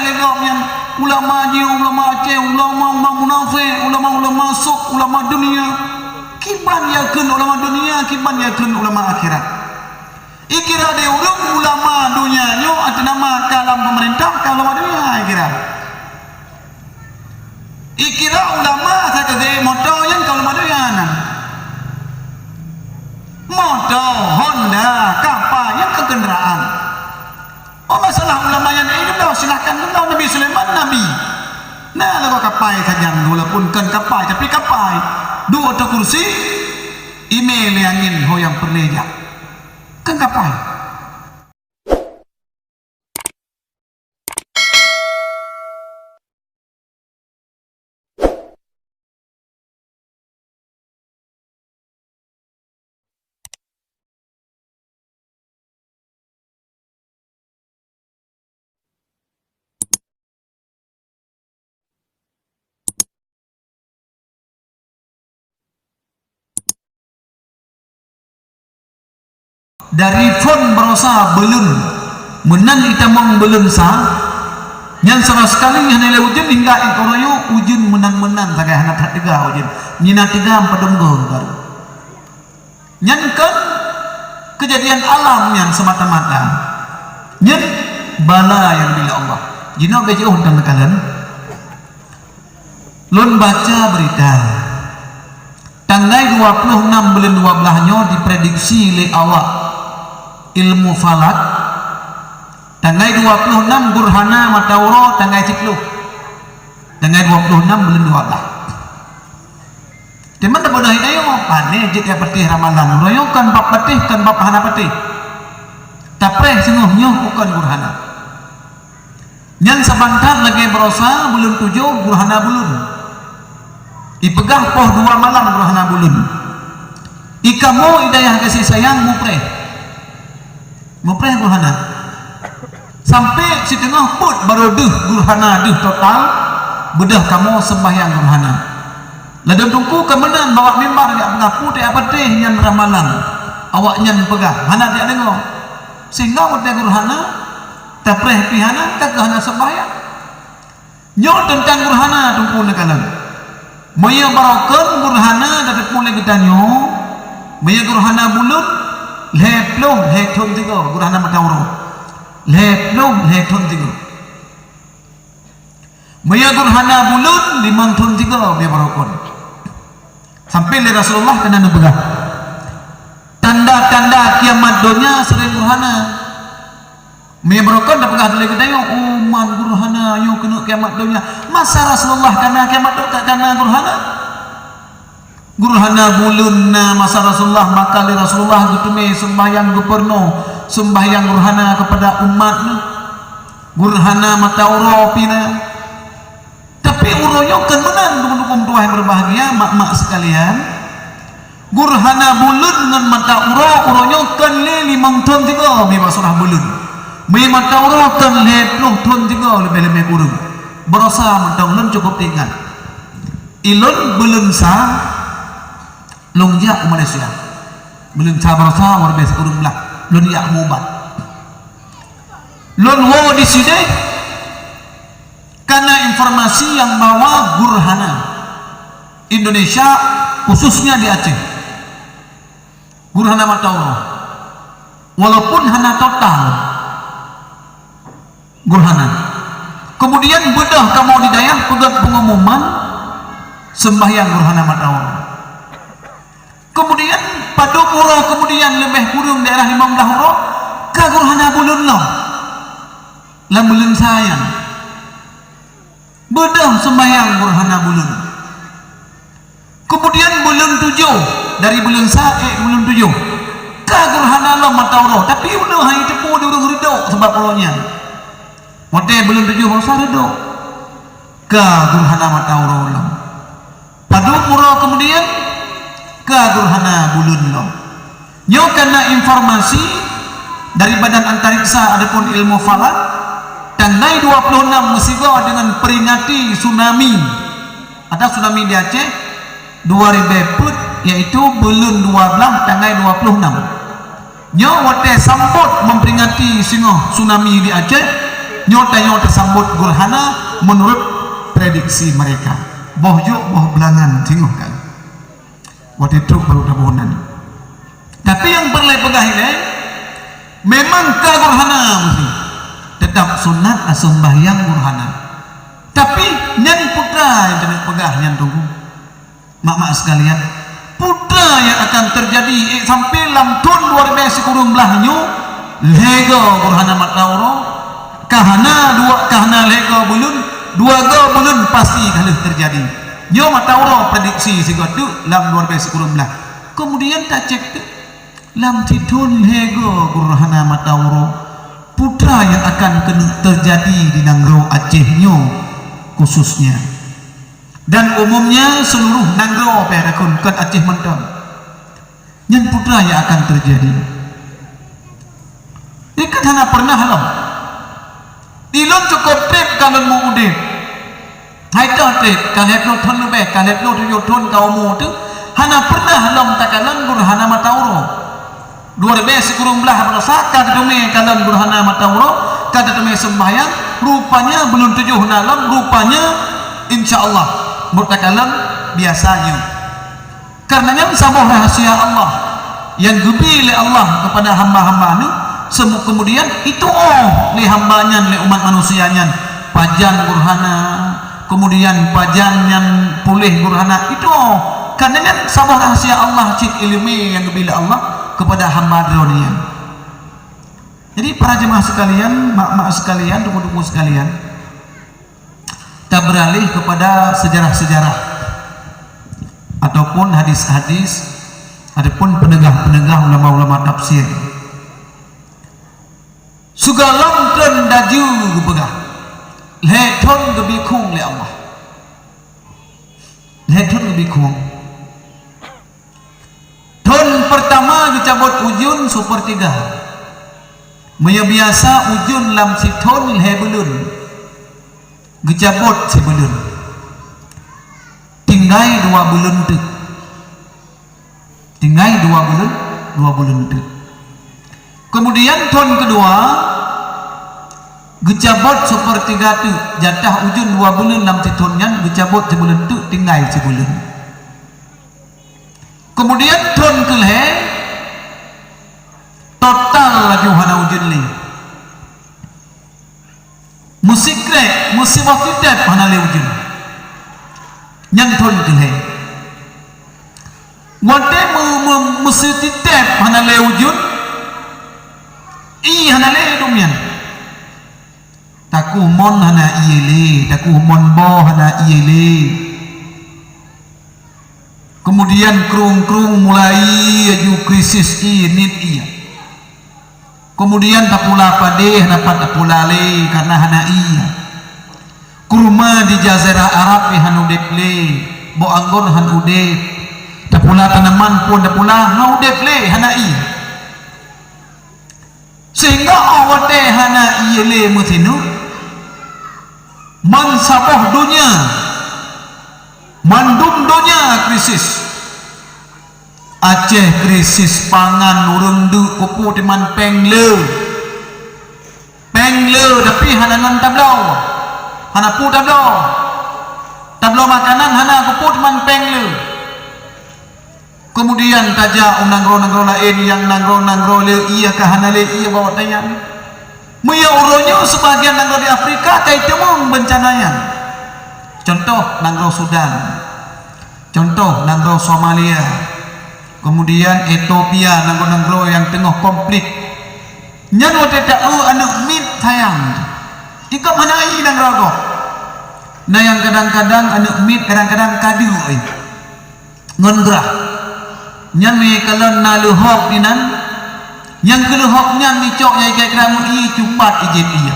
legap yang ulama je, ulama Aceh, ulama munafik, ulama sok, ulama dunia. Kiban yakin ulama dunia, kiban yakin ulama akhirat. Ikira dia ulama dunia nyo ada nama kalam pemerintah, kalau dunia ikira. Ikira ulama saya kata motor yang kalau dunia nan. Motor, Honda, kapal yang kendaraan. Oh masalah ulama yang ini dah silakan dulu Nabi Sulaiman Nabi. Nah lagu kapal saja walaupun kan kapal tapi kapal dua atau kursi email yang ingin ho yang perleja kan kapal. Dari fon berosa belum menang itamong belum sah yang sama sekali yang nilai ujian hingga ikoroyo ujian menang-menang sagai anak tiga ujian nyina tiga padunggo baru nyankan kejadian alam yang semata-mata nyen bala yang bila Allah jina bejauh dan kalian lon baca berita tanggal 26 bulan 12 nyo diprediksi oleh awak ilmu falak tanggal 26 Burhana Matauro tanggal 10 tanggal 26 bulan 12 teman tak bodoh ini yo pane jik ya petih ramalan royo kan bab petih kan bab hana petih tapre sungguhnya bukan Burhana yang sebentar lagi berosa bulan 7 Burhana bulan ipegah poh 2 malam Burhana bulan ikamu idayah kasih sayang mupreh Burhana sampai si tengah put baru Burhana total bedah kamu sembahyang Burhana ladang tungku kemenan bawa mimbar dia mengaku dia patih yang ramalan awak nyan pegah hana dia dengar sehingga udah Burhana tapreh pihana kagahana sembahyang nyo tentang Burhana tungku nekalan maya barokan Burhana dapat mulai kita nyo maya Burhana bulut leplong hekton tiga Burhana Matauro leplong hekton tiga maya Burhana bulut 5 ton tiga dia barokon sampai le Rasulullah kena nebegah tanda-tanda kiamat dunia sering Burhana maya barokon dah pegah dari kita yo uman Burhana yo kena kiamat dunia masa Rasulullah kena kiamat dunia kena Burhana bulunna masa Rasulullah maka li Rasulullah gutume sembahyang guperno sembahyang Burhana kepada umat Burhana Matauro pina tapi uroyo kan menan dukung tuah yang berbahagia mak-mak sekalian Burhana bulun dengan Matauro uroyo kan le 5 ton 3 mi surah bulun mi Matauro kan le 10 ton 3 lebih-lebih kurung berosa mentong cukup tinggal ilun belum sah longjak Malaysia belum sabar sawar bes urung lah lon yak mubat lon wo di sini karena informasi yang bawa Burhana Indonesia khususnya di Aceh Burhana Matauro walaupun hana total Burhana kemudian bedah kamu di dayah pegat pengumuman sembahyang Burhana Matauro kemudian pada pura kemudian lebih kurung daerah 15 huruf ke Burhana bulun lah lamulun sayang bedah sembahyang Burhana bulun kemudian bulan 7 dari bulan bulan 7 ke Burhana lah Matauro tapi udah hari tepu dia udah redok sebab pulaunya waktu bulan 7 masa redok ke Burhana Matauro lah pada pura kemudian ke Burhana bulun lo nyo kena informasi dari badan antariksa adapun ilmu falak tanggal 26 musigo dengan peringati tsunami ada tsunami di Aceh 2000 put yaitu bulan 12 tanggal 26 nyo wate sambut memperingati singoh tsunami di Aceh nyota tersambut gerhana menurut prediksi mereka. Boh yuk boh belangan tengok kan waktu itu baru tabunan. Tapi yang berlai pegah ini memang ke gerhana mesti tetap sunat sembahyang gerhana. Tapi nyan putra yang kena pegah nyan tunggu mak-mak sekalian, putra yang akan terjadi sampai lam tahun 2010 belahnya lega gerhana matahari kahana lega bulun dua go bulun pasti kalau terjadi nyo matahari prediksi segotu lam 2010 belah. Kemudian tak cek tu lam tidun lega gerhana matahari putra yang akan kena terjadi di Nanggro Aceh nyo khususnya, dan umumnya seluruh Nanggro perakun kan Aceh mentang yang putra yang akan terjadi. Ikan hana pernah halam ilon cukup trip kalau mau udip hai dah trip kalau lo thon lebih kalau lo tujuh thon kau mau tu hana pernah halam takalan gerhana matahari 2010 berasakan demi kalau gerhana matahari kata demi sembahyang rupanya belum 7 malam, rupanya insyaallah mutakalam biasanya. Karenanya sabah rahasia Allah yang diberi oleh Allah kepada hamba-hamba ini semua kemudian itu oleh hambanya oleh umat manusianya pajan gerhana kemudian pajan yang pulih gerhana itu karenanya sabah rahasia Allah cik ilmi yang diberi Allah kepada hamba dunia. Jadi para jemaah sekalian, mak-mak sekalian, tuku-tuku sekalian, kita beralih kepada sejarah-sejarah ataupun hadis-hadis ataupun penegah-penegah ulama-ulama tafsir. Sugalam dan daju begah, leton gebikung le Allah, leton gebikung. Ton pertama dicabut ujun sepertiga. Maya biasa ujun lam siton he belun gecabot si belun tinggai 2 belun tu tinggai 2 belun tu. Kemudian ton kedua gecabot sepertiga tu jatah ujun 2 belun lam sitonnya gecabot si belun tu tinggai si belun. Kemudian ton kelhe total lagi hana ujun li musikre musibah tidak hana le ujun yang ton kelhe wate musibah tidak hana le ujun i hana le dumian taku mon hana iele taku mon bo hana iele. Kemudian kerung-kerung mulai aju krisis ini iya. Kemudian tak pula padeh dapat tak pula le karena hana iya. Kurma di jazirah Arab han udep le, bo anggur han udep. Tak pula tanaman pun tak pula ha udep le hana iya. Sehingga awate hana iya le mutinu mansabah dunia mandum dunia krisis. Aceh krisis pangan urung du kupu teman pengle tapi hana nan tablau hana pu tablau makanan hana kupu teman pengle. Kemudian taja nangro lain yang nangro le iya ka hana le iya bawa tayang muya uronyo sebagian nangro di Afrika kai temong bencananya. Contoh nangro Sudan, contoh nangro Somalia, kemudian Ethiopia, nangro yang tengah konflik. Nyan wate tahu anak mit sayang. Jika mana ini nangro go. Nah yang kadang-kadang anak mit kadang-kadang kadu ai. Ngongrah. Nyan me kalau naluhok dinan yang keluhok nyan micok ya kira i cupat Ethiopia.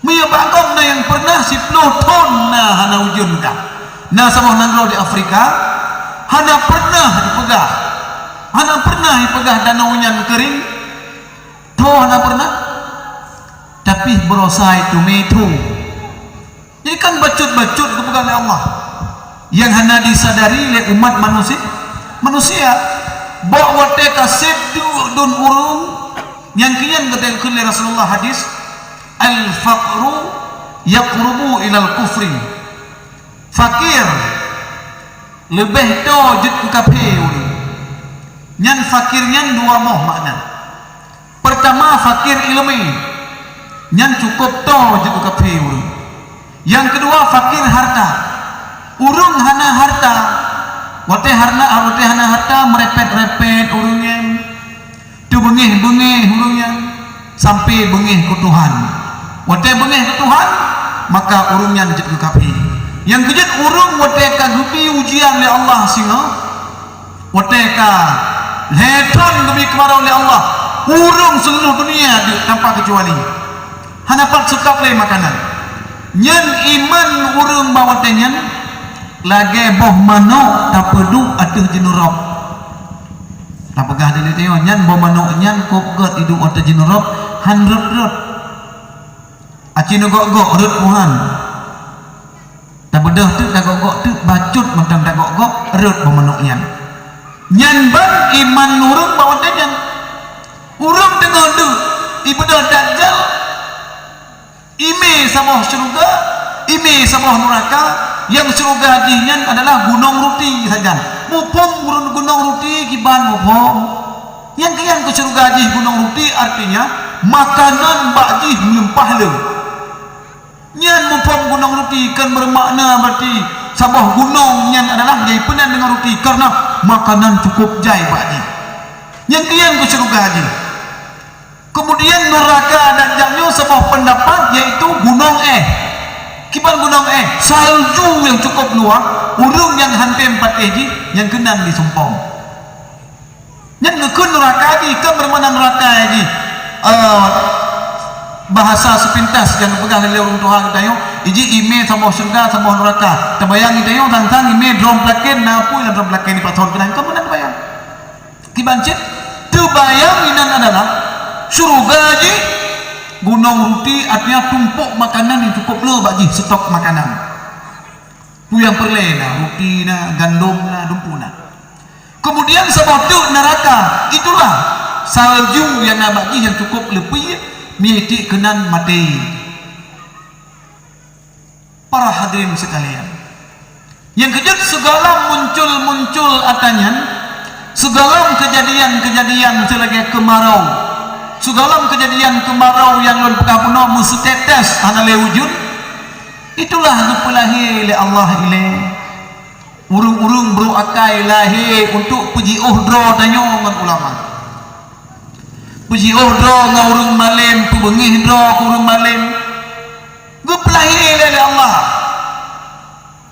Mia bakong na yang pernah si Pluton na hana ujun ka na sama nangro di Afrika hana pernah dipegah danau yang kering to hana pernah tapi berusaha itu metu ini kan bacut-bacut kepegang oleh Allah yang hana disadari oleh umat manusia bawa teka sedu dun urung yang kian ketika Rasulullah hadis al-faqru yaqrubu ilal kufri. Fakir lebih to jut ku kafir. Nyan fakir nyan dua moh makna. Pertama fakir ilmi, nyan cukup to jut ku kafir. Yang kedua fakir harta. Urung hana harta, wate hana harta merepet-repet urungnya. Tu bengih-bengih urungnya sampai bengih ke Tuhan. Wate bengih ke Tuhan, maka urungnya jut ku kafir. Yang kejut urung wate kagupi ujian oleh Allah singa. Wate ka leton demi kemarau oleh Allah. Urung seluruh dunia tanpa kecuali. Hana pat suka play makanan. Nyen iman urung bawa tenyen lagi boh mano tak pedu atuh jenurop. Tak pegah dili teo nyen boh mano nyen kop got idu atuh jenurop han rut. Aci nu gok rut Tuhan. Tak bedah tu tak gok tu bacut macam tak gok rut boh mano nyen. Nyen ban iman urung bawa tenyen. Urung tengah du ibadah dajjal. Ime sama syurga, ime sama neraka. Yang syurga hajinya adalah gunung ruti saja. Mupom gunung ruti kiban mupom. Yang kian ke syurga haji gunung ruti artinya makanan bakji melimpah le. Nyan mupom gunung ruti kan bermakna berarti sabah gunung nyan adalah jai penan dengan ruti karena makanan cukup jai bakji. Yang kian ke syurga haji. Kemudian neraka dan jahannam sebuah pendapat yaitu gunung kiban gunung salju yang cukup luar, urung yang hampir 4 yang kenan disumpong. Yang ngekun neraka haji kan bermana neraka haji bahasa sepintas yang pegang oleh orang Tuhan kita yo iji ime sama surga sama neraka. Terbayang kita yo tentang ime drum plaken na pun drum plaken di pasal kenan kamu nak bayang. Kiban cit tu bayang inan adalah surga haji gunung ruti artinya tumpuk makanan yang cukup le bagi stok makanan. Puyang perle na ruti na gandum na dumpu na. Kemudian sebab neraka itulah salju yang nak bagi yang cukup lebih mieti kenan mati. Para hadirin sekalian, yang kejut segala muncul atanyan segala kejadian selagi kemarau. Segala kejadian kemarau yang lon pekah puno musuh tetes hana le wujud. Itulah dipulahi oleh Allah ile. Urung-urung bro akai lahi untuk puji uhdro danyo ngan ulama. Puji uhdro ngan urung malim pu bengih dro urung malim. Gupulahi oleh Allah.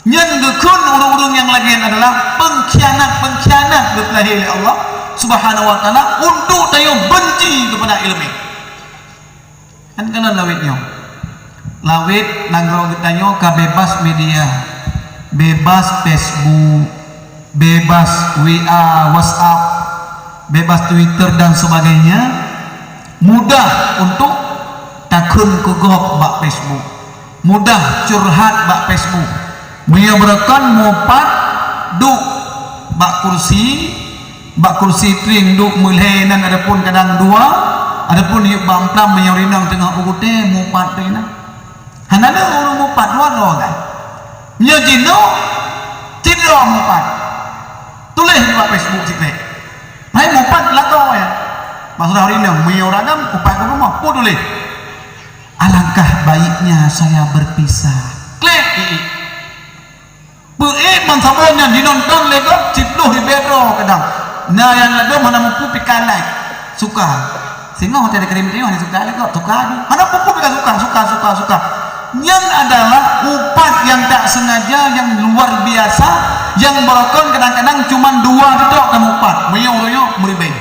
Nyen gekun urung-urung yang lain adalah pengkhianat gupulahi oleh Allah Subhanahu wa ta'ala untuk tayo benci kepada ilmu. Kan kanan lawitnya. Lawit nanggro kitanyo ka bebas media. Bebas Facebook, bebas WA, WhatsApp, bebas Twitter dan sebagainya. Mudah untuk takun kugop bak Facebook. Mudah curhat bak Facebook. Menyeberakan mopat duk bak kursi tring duk mulhenan adapun kadang dua adapun yuk bamplam menyorinang tengah ugute mupat tena hanada urung mupat dua kan nyajino tidro mupat tulis di Facebook sikle hai mupat lato ya maksud hari ini menyoragam upai ke rumah pu tulis alangkah baiknya saya berpisah klik mansabonnya dinonton lego cipluh di bedro kadang. Nah yang lagu mana mampu pikan like suka. Sehingga hotel kirim dia hanya suka lego suka. Mana mampu pikan suka. Yang adalah upat yang tak sengaja yang luar biasa yang berokon kadang-kadang cuma 2 detok kamu upat. Meyo meribeng.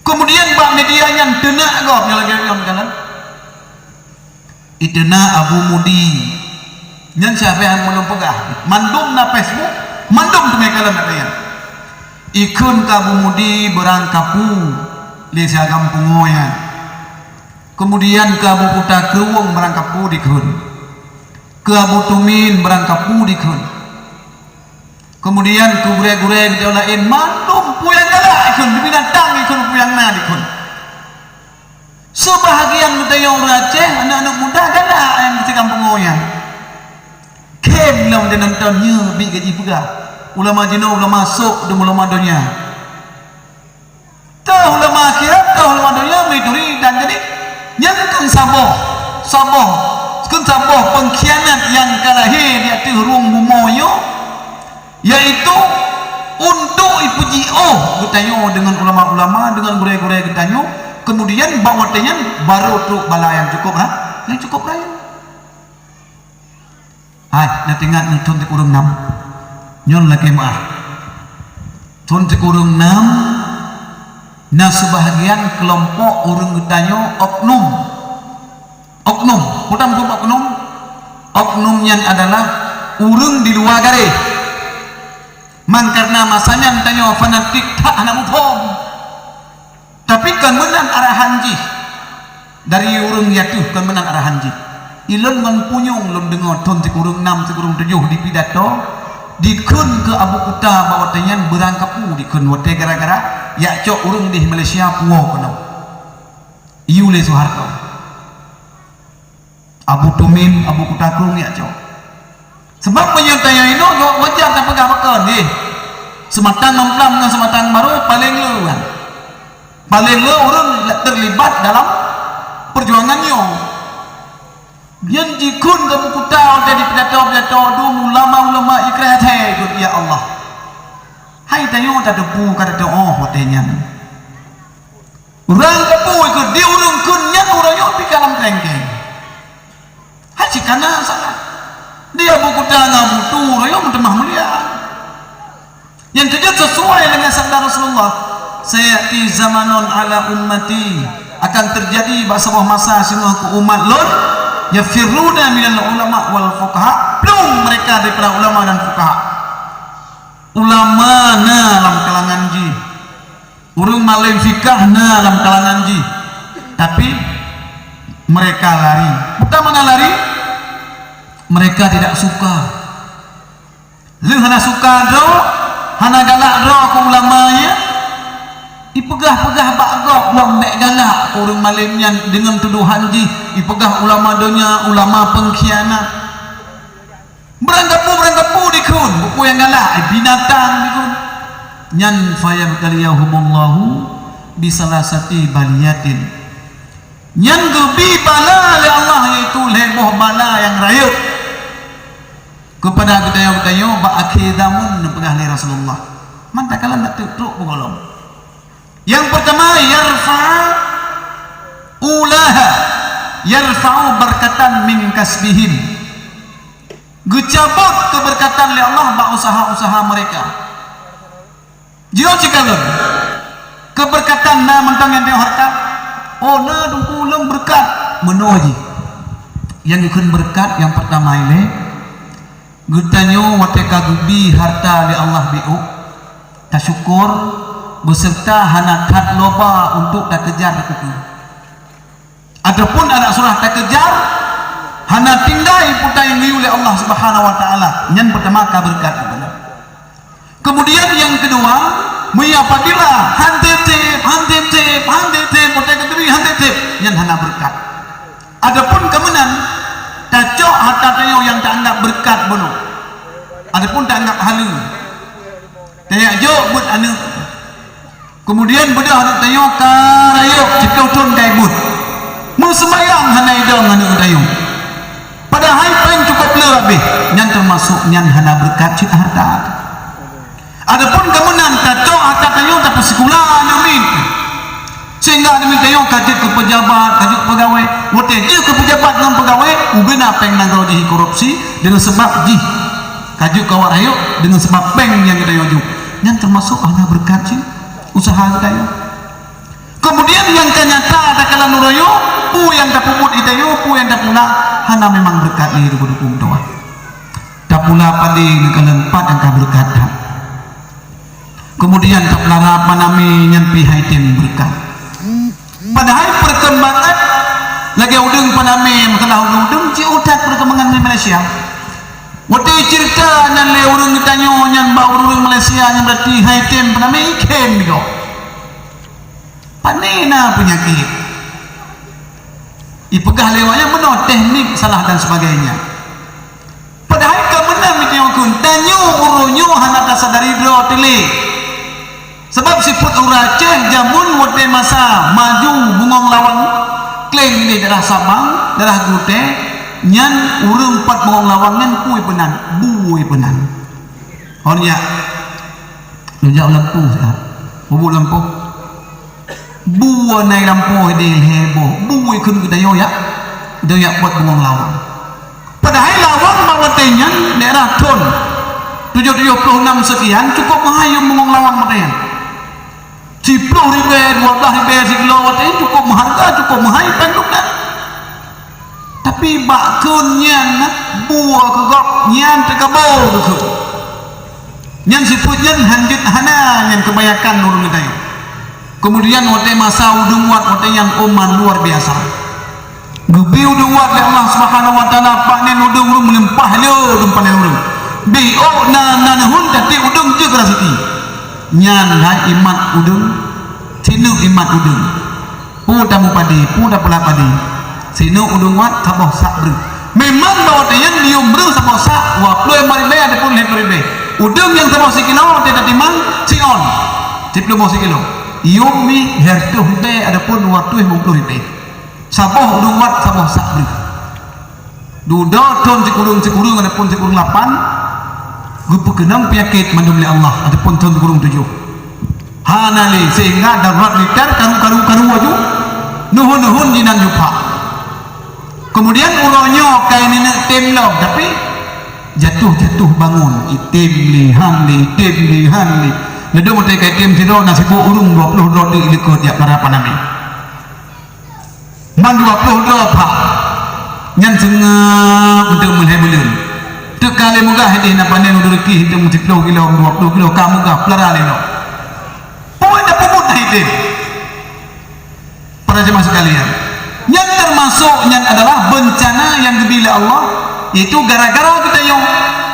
Kemudian bak media yang denak kau yang lagi kanan. Idena Abu Mudi. Yang siapa yang belum pegah mandum na Facebook mandum tu mereka lah nak ikun Abu Mudi berangkapu le siagam pungoyan kemudian ke Abu Puta Keruang berangkapu dikun ke Abu Tumin berangkapu dikun kemudian ke gure-gure di lain mandum puyang galak ikun binatang ikun puyang na dikun sebahagian tayong orang Aceh, anak-anak muda galak yang di kampung ngoyang. Kem lah dia nontonnya, bi gaji pegah. Ulama jina, ulama sok dan ulama dunia. Tahu ulama akhirat, tahu ulama dunia, merituri dan jadi yang kan sabar, kan sabar pengkhianat yang kalahir di atas ruang bumoyo, yaitu untuk ipuji bertanya dengan ulama-ulama, dengan gurau-gurau bertanya, kemudian bawa tanya baru tu bala yang cukup lah, yang cukup lah. Hai, nanti ingat nutun di kurung 6 nyon lagi maaf tun di kurung 6 nah sebahagian kelompok orang bertanya oknum bukan oknum yang adalah orang di luar garis man karena masanya bertanya fanatik tak anak mutom tapi kan menang arahan ji dari orang yatuh kan menang arahan ji ilun ngan punyung lun dengar ton sekurung 6 sekurung 7 di pidato dikun ke Abu Kuta bawa tanyan berangkapu dikun wate gara-gara ya cok urung di Malaysia puo kono iu le Soeharto Abu Tumin Abu Kuta Krung ya cok sebab penyertanya itu wajar tak pegang-pegang sematang memplam dengan sematang baru paling le orang terlibat dalam perjuangannya yang jikun kamu kutau jadi pidato dulu ulama ikrah ikut ya Allah hai tayo tak debu kata doa hotenya orang debu ikut dia urung kunnya orang yo pi kalam krengkeng hai cikana salah dia buku tangan butuh orang yo mentemah mulia yang tidak sesuai dengan sabda Rasulullah sayati zamanun ala ummati akan terjadi sebuah masa semua ke umat lor yafiruna minal ulama wal fuqaha belum mereka daripada ulama dan fuqaha ulama na dalam kalangan ji urung malim fikah na dalam kalangan ji tapi mereka lari bukan mana lari mereka tidak suka lu hana suka do hana galak do ke ulamanya ipegah-pegah bakgok lombek galak orang malimnya dengan tuduhan ji ipegah ulama dunia ulama pengkhianat berangkapu dikun buku yang galak binatang dikun nyan fayabtaliyahumullahu bisalasati baliyatin nyan gebi bala oleh Allah yaitu leboh bala yang rayut kepada kita ba'akhidamun pegah li Rasulullah mantakalan nak tutup pengolong yang pertama yarfa'u berkatan min kasbihim gecabut keberkatan oleh Allah ba usaha-usaha mereka jika cikalun keberkatan na mentang yang dia harta oh na dungkulang berkat menoji yang ikut berkat yang pertama ini gutanyo wateka gubi harta oleh Allah bi'u tasyukur beserta hana kat loba untuk tak kejar kuku. Adapun anak surah tak kejar hana tindai putai yang oleh Allah Subhanahu wa taala. Yang pertama ka berkat. Kemudian yang kedua, apabila hantitip putai kediri hantitip yang hana berkat. Adapun kemenan tacok harta tayo yang tak anggap berkat bono. Adapun tak anggap halu. Tayak jo but anu kemudian bedah nak tayuk karayuk jika utun kaibut mau sembayang hana idang hana tayuk pada hai paling cukup lebih yang termasuk yang hana berkat cita harta adapun kemudian kacau harta tayuk tapi sekolah namin sehingga demi tayuk kajit ke pejabat kajit pegawai wote je ke pejabat dengan pegawai ubin apa yang nanggau di korupsi dengan sebab kajit kawat hayuk dengan sebab peng yang kita yuk yang termasuk hana berkat cita usaha kita ya. Kemudian yang ternyata ada kala nurayo, pu yang tak puput itu yo, pu yang tak pula hana memang berkat ni hidup hukum doa. Tak pula pada negara empat yang tak berkat. Kemudian tak pula apa nami yang pihaitin berkat. Padahal perkembangan lagi udung panami masalah udung ciutat perkembangan di Malaysia. Waktu cerita yang le urung ditanya yang bawa urung Malaysia yang berarti haitim pernah ikan juga. Panena penyakit. ipegah lewatnya mana teknik salah dan sebagainya. Padahal ke mana mikir kun tanyo urunyo hana tasadari dro tele. Sebab siput uraceh jamun wote masa maju bungong lawang klaim ini darah Sabang, darah Gute, nyan urung 4 bungong lawangan pui penan, buui penan. Oh ya. Nujak lampu ya. Bubuk lampu. Buah naik lampu di hebo. Buui kun kedayo ya. Dayak buat bungong lawang. Padahal lawang bawatenyan daerah Ton 76 sekian cukup menghayum bungong lawang mereka. 10 ribu, 12 ribu sekilo watenya cukup harga, cukup mahal penduknya. Tapi bakun nyan buah kegok nyan terkabau ke. Nyan siput nyan hanjut hana nyan kebanyakan nurun dayo. Kemudian wote masa udung wat wote yang oman luar biasa. Gebi udung wat oleh Allah Subhanahu wa taala panen udung urung melimpah leu udung panen urung. Bi na hun tadi udung je kerasiti. Nyan hai imat udung sinu imat udung puda mupadi puda pula padi sinu udung wat saboh sak bru memang bawa yang dium bru saboh sak wa plue maribe ada pun leperibe udung yang saboh sikilo tidak timang sion 10 sikilo yumi hertuh be ada pun waktu 50 ribe saboh udung wat saboh sak bru duda ton cikurung ada pun cikurung 8 gupu kenam penyakit mandumli Allah ada pun ton cikurung 7 hanali sehingga darurat liter karu waju nuhun jinan jupa. Kemudian uronyo kain ini temlo tapi jatuh bangun itim lihan nedo mote kai tem siro nasibu urung 20 rodi ilikut ya para panami man 20 dopa nyan sengep untuk mulai tu kali muga hedi na panen udurki hitung 10 kilo 20 kilo kamu ga pelara leno para jemaah sekalian, yang termasuknya adalah bencana yang dibila Allah, yaitu gara-gara kita yang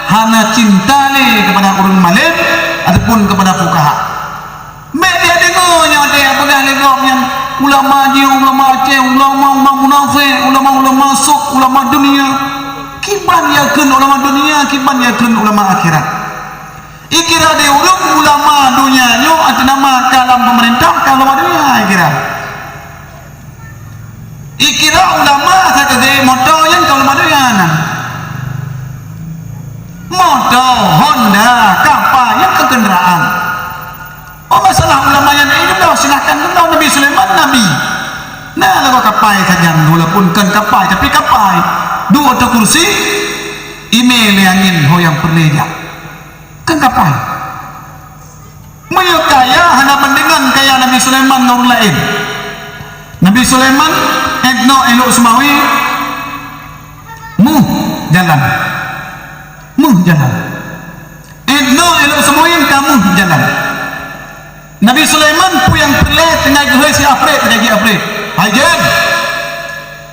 hana cinta kepada orang malim ataupun kepada fukaha. Media dengarnya ada yang pegang legoknya ulama dia, ulama Aceh, ulama munafik, ulama masuk, ulama dunia. Kiban yakin ulama dunia, kiban yakin ulama akhirat. Ikira dia ulama dunia nyo atau nama kalam pemerintah kalau dunia ikira ulama kata dia motor yang kalau dunia motor Honda kapal yang kendaraan. Oh masalah ulama yang ini dah silakan tentang Nabi Sulaiman nabi. Nah lagu kapal saja walaupun kan kapal tapi kapal dua atau kursi email yang ingin ho yang perleja. Kan kapal Maya kaya hana bandingan kaya Nabi Sulaiman nur lain. Nabi Sulaiman edno elok semawi jalan edno elok semawi kamu jalan. Nabi Sulaiman puyang perle tengah gehoi si Afrik lagi Afrik hajan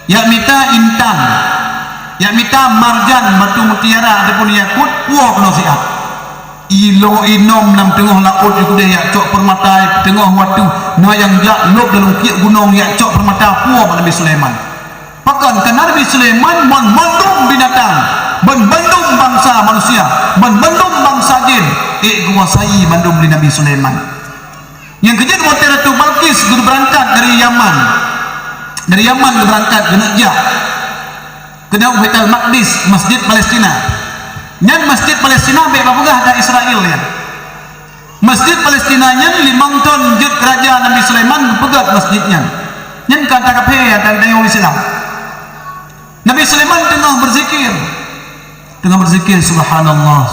ya mita intan ya mita marjan batu mutiara ataupun yakut puak no siap ilo inom nam tengah laut itu dia yak cok permata tengah waktu no yang jak lop dalam kiak gunung yak cok permata puak Nabi Sulaiman pakan karena Nabi Sulaiman membandung binatang membandung bangsa manusia membandung bangsa jin kuasai bandung di Nabi Sulaiman. Yang kejadian waktu Ratu Balqis berangkat dari Yaman berangkat ke Najaf ke Baitul Maqdis Masjid Palestina. Nyan Masjid Palestina baik bagah dari Israel ya. Masjid Palestina nyan 5 ton jut kerajaan Nabi Sulaiman pegat masjidnya. Nyan kata kape ya dan orang Islam. Nabi Sulaiman tengah berzikir subhanallah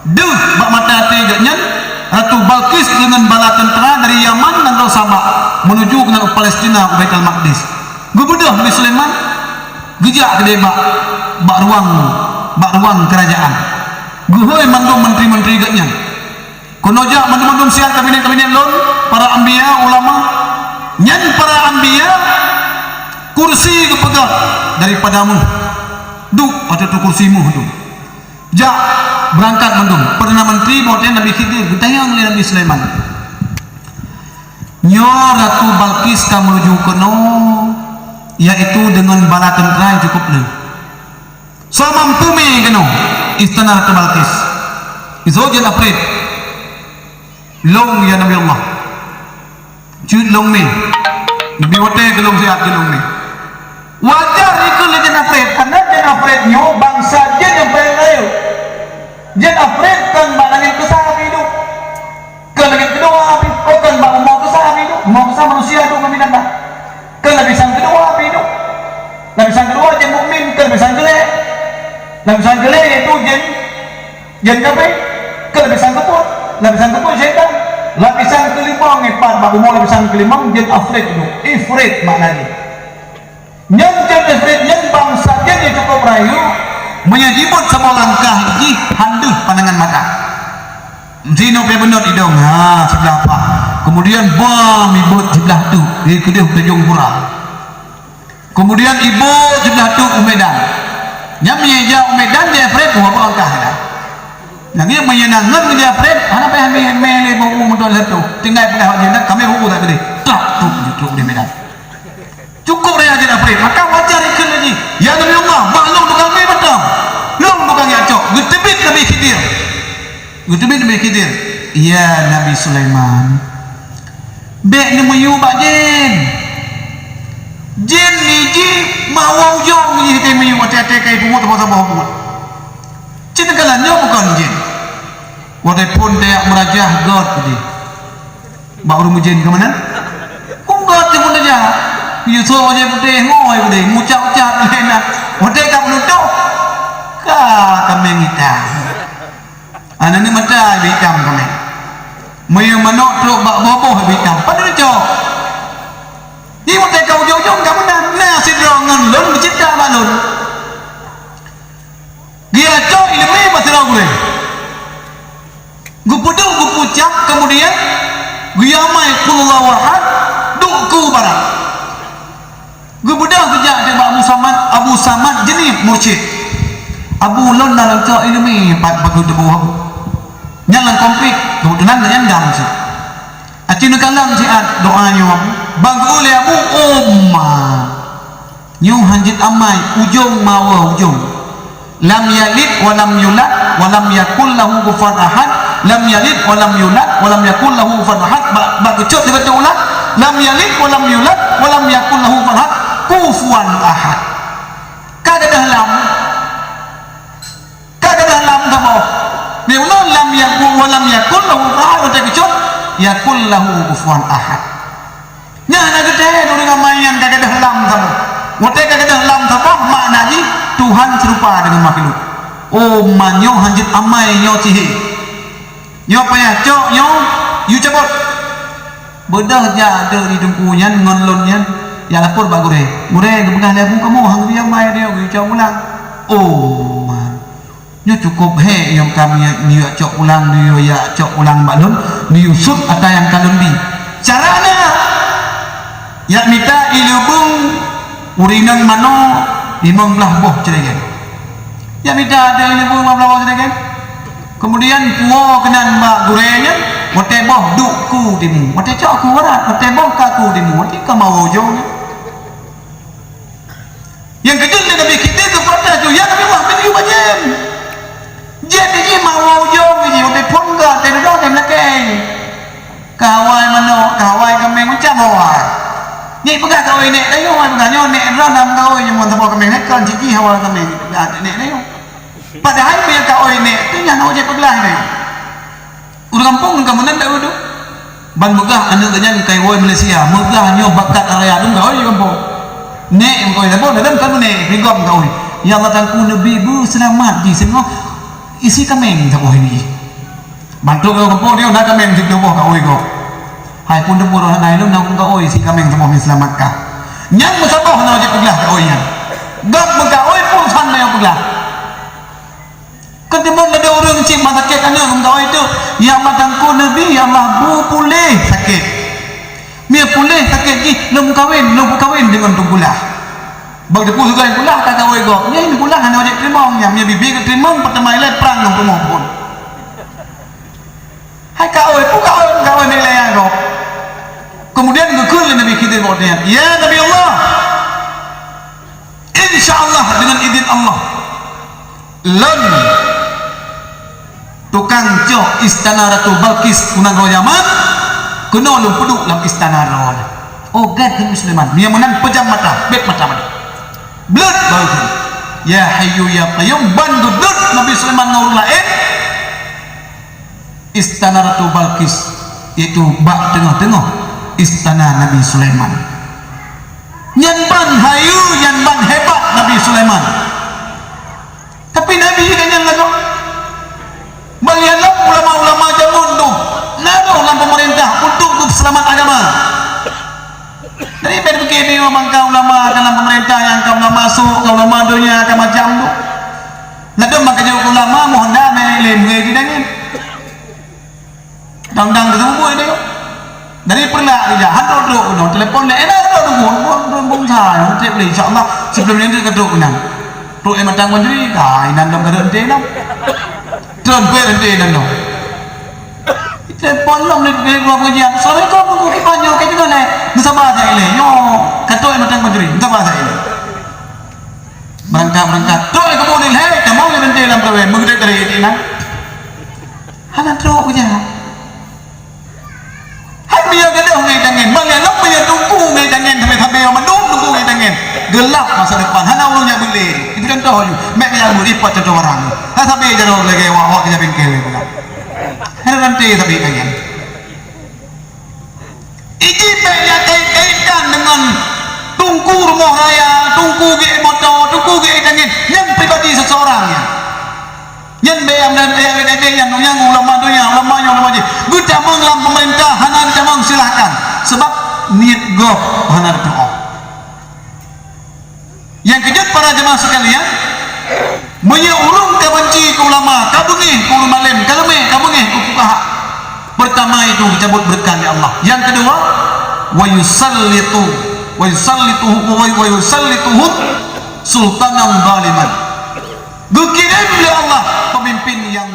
duh bak mata tiga nyan Ratu Balqis dengan bala tentera dari Yaman dan Sabah menuju ke Palestina ke Baitul Maqdis. Gubudah Nabi Sulaiman gejak ke bak ruang kerajaan. Guhoi mandum menteri-menteri gatnya. Konojak mandum siap kabinet lon para anbiya ulama nyan para anbiya kursi kepegang daripadamu. Duk atau tu kursimu tu. Jak berangkat mandum Perdana Menteri bawa Nabi Khidir bertanya oleh Nabi Sulaiman. Nyo Ratu Balqis ka menuju kono yaitu dengan bala tentera cukup le so mampu me keno istana Ratu Balqis izojal afrid long ya Nabi Allah jud long me Nabi wote gelong siap gelong me wajar ikut le jen afrid karena jen afrid nyo bangsa jen afrid layu jen afrid kan balangin kesah hidup ke lagi kedua api kan mau kesah hidup mau kesah manusia hidup kami nanda ke lapisan kedua api hidup lapisan kedua jen mukmin ke lapisan jelek lapisan jelek itu jen kafir ke lapisan keput syaitan lapisan kelima ngepat baru mau lapisan kelima jen afrid itu ifrit maknanya yang jen ifrit yang bangsa jen yang cukup rayu menyajibut sama langkah ini handuh pandangan mata Zino pe benar hidung sebelah apa kemudian bom ibu sebelah tu di kedua Tanjung Pura kemudian ibu sebelah tu Umedan yang menyeja Umedan dia Fred buat langkah dah yang dia menyenangkan dia Fred mana pe mele mau motor satu tinggal pegang dia kami ruku tak gede tak tu di Medan cukup dia ada Fred maka wajar ikut lagi ya Nabi Allah maklum tu kami betul long bukan ya cok getebit Nabi Khidir Gutubin Nabi Khidir ya Nabi Sulaiman bek ni mayu bak jin ni ji mau jong ni te mayu ate kai pumut apa apa cin kalannya bukan jin wadai pun dia merajah god tadi baru mujin ke mana kung god je pun aja you so aja putih ngoi putih ngucap-ucap enak wadai ka menutup ka kami kita anak ni mata hitam kami mayu manok tu bak boboh hitam pada cok ni mata kau jauh-jauh kamu nak sidrongan lun bercita balun dia cok ilmu masih ragu le gupudu gupucap kemudian guyamai kulullah wahad dukku barat gubudah kejak dia Abu Samad jenis mursyid Abu Lon dalam cok ilmu bagus debuh jangan konflik kemudian nyandang sih acin kalam sih doanya banggu oleh Abu nyu hanjit amai ujung mawa ujung lam yalid wa lam yulad wa lam yakul lahu kufuwan ahad lam yalid wa lam yulad wa lam yakul lahu kufuwan ahad bagucut dibaca ulang lam yalid wa lam yulad wa lam yakul lahu kufuwan ahad kagak dah lam sama Niulun lam yakul wa lam yakul lahu ahad udah kecut yakul lahu kufuwan ahad nyana gede dulu ngamayan kagak dah lam sama ngotek kagak dah lam sama maknanya Tuhan serupa dengan makhluk manyo hanjit amai nyo cihi nyo payah cok nyo yu cabut bedah ja ada di dengkunyan ngonlonyan ya lapor bak gure gebengah lebu kamu hang dia mai dia yu cok ulang nyo cukup he yang kami niu cok ulang niu ya cok ulang balun niu sud ada yang kalun bi caranya ya minta ilubung urinang mano imam belah boh ceregen ya minta ada ilubung imam belah boh ceregen kemudian puo kenan mbak gurenya mote boh dukku dimu mote cok aku warat mote boh kaku dimu mote kamau jong yang kedua Nabi kita kepada tu ya Nabi Muhammad yu bajem jadi mau jauh ni untuk pungga terus tem lagi kawai mano kawai kami macam awak ni pegah kawai nek ayo tanya nek ranam kawai yang monta kami nek kan ciki hawa kami nek ayo padahal dia kawai nek tu yang ojek pegah ni urang kampung kamu nan dak duduk ban megah anak tanya kai woi Malaysia megah nyo bakat area dum kawai kampung nek kawai dak dalam kan nek rigom kawai ya Allah tangku nabi bu selamat di semua isi kameng tak boleh ni bantu kau kampung dia nak kameng juga boh kau ego hai pun dapur orang lain lu nak kau isi kameng tak boleh selamat kah nyang musabah nak jadi pelah kau yang gak kau pun sana yang pelah ketemu ada orang cik mata sakit anak kau itu yang matangku nabi ya Allah bu pulih sakit dia pulih sakit ni lu kawin dengan tunggulah bang depu juga yang pulang tak kau ego ni pulang hanya wajib terima yang dia bibi ke terima pertama kali perang dengan rumah pun hai kau nilai ego kemudian ngekul Nabi Khidir bawa dia ya Nabi Allah lon tukang jo istana Ratu Balkis kunang Yaman kuno lum peduk lam istana ron oh gad kan Sulaiman dia menan pejam mata bet mata mati blood baukan ya hayyu ya qayyum ban gudut Nabi Sulaiman ngaur lain istana Ratu Balkis itu bak tengah-tengah istana Nabi Sulaiman yan ban hayu yan ban hebat Nabi Sulaiman tapi Nabi kan lagu melihatlah ulama-ulama jamun tu naruh dalam pemerintah untuk keselamatan agama dari begini memang kau ulama dalam pemerintah yang kau ulama masuk kau ulama dunia kau macam tu lalu makanya ulama mohon dah melem di dangin dang-dang ketemu ini dari pernah dia hantar duduk telepon dia enak duduk bung saya cek beli insyaAllah sebelum ini keduk nang tu yang matang mandiri dah inan dong kada ente nang tuan gue ente nang dong telepon long ni gua pengajian assalamualaikum aku panjang kayak gitu nih bisa bahasa ini yo kata yang matang mandiri bisa bahasa ini berangkat tu yang kemudian hei kamu yang ente dalam perwen mengedek dari ini nang halan teruk aja hai biar kada ngai tangan mengelak biar tunggu ngai tangan sampai sampai menung tunggu ngai tangan gelap masa depan hana ulungnya beli itu kan tahu you mek yang beli pot contoh orang ha sampai jaro lagi wak kerja bengkel pula hana nanti sampai tangan iki banyak kaitan dengan tunggu rumah raya tunggu ge motor tunggu ge tangan yang pribadi seseorang ya yang bayam dan yang ulama dunia ulama yang ulama je gudamang dalam pemerintah hana camang silahkan sebab niat go hana doa yang kejut para jemaah sekalian menyurung kebenci ke ulama kabungih ke ulama lem kalame kabungih ke fuqaha pertama itu dicabut berkah ya Allah yang kedua wa yusallituhum sultanan zaliman dikirim oleh Allah pemimpin yang